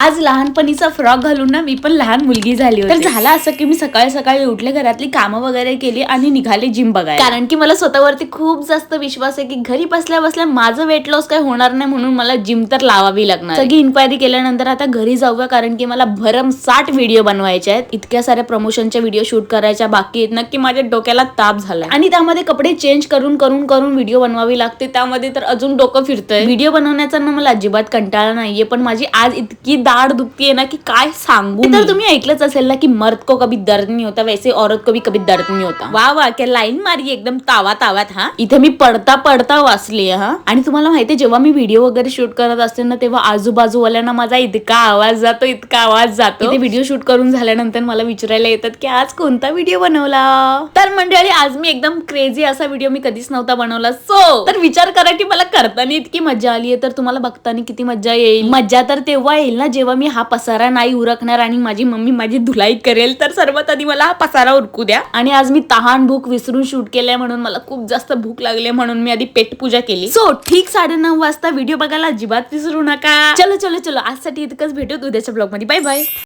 आज लहानपणीचा फ्रॉक घालून ना मी पण लहान मुलगी झाली होती. तर झालं असं की मी सकाळी सकाळी उठले, घरातली कामं वगैरे केली आणि निघाले जिम बघायला. कारण की मला स्वतःवरती खूप जास्त विश्वास आहे की घरी बसल्या बसल्या माझं वेट लॉस काय होणार नाही, म्हणून मला जिम तर लावावी लागणार. सगळी इन्क्वायरी केल्यानंतर आता घरी जाऊया, कारण की मला भरमसाठ व्हिडिओ बनवायचे आहेत. इतक्या साऱ्या प्रमोशनच्या व्हिडिओ शूट करायच्या बाकी आहेत, नक्की माझ्या डोक्याला ताप झाला. आणि त्यामध्ये कपडे चेंज करून करून करून व्हिडिओ बनवावी लागते, त्यामध्ये तर अजून डोकं फिरतंय. व्हिडिओ बनवण्याचा ना मला अजिबात कंटाळा नाहीये, पण माझी आज इतकी दाढ दुखतीये ना की काय सांगू. तर तुम्ही ऐकलंच असेल ना की मर्द को कभी दर्द नहीं होता, वैसे औरत को भी कभी दर्द नहीं होता. वा वा, क्या लाईन मारी एकदम तावा तावात. हा, इथे मी पडता पडता वाचली. हा, आणि तुम्हाला माहितीये जेव्हा मी व्हिडिओ वगैरे शूट करत असते ना, तेव्हा आजूबाजूवाल्यांना माझा इतका आवाज जातो. इथे व्हिडिओ शूट करून झाल्यानंतर मला विचारायला येतात की आज कोणता व्हिडिओ बनवला. तर मंडळी, आज मी एकदम क्रेझी असा व्हिडिओ मी कधीच नव्हता बनवला. तर विचार करा की मला करताना इतकी मजा आली आहे, तर तुम्हाला बघताना किती मजा येईल. मजा तर तेव्हा येईल ना जेव्हा मी हा पसारा नाही उरकणार आणि माझी मम्मी माझी धुलाई करेल. तर सर्वात आधी मला हा पसारा उरकू द्या. आणि आज मी तहान भूक विसरून शूट केलंय, म्हणून मला खूप जास्त भूक लागली, म्हणून मी आधी पेट पूजा केली. ठीक 9:30 वाजता व्हिडिओ बघायला अजिबात विसरू नका. चलो आजसाठी इतकंच, भेटूत उद्याच्या ब्लॉग मध्ये. Bye bye.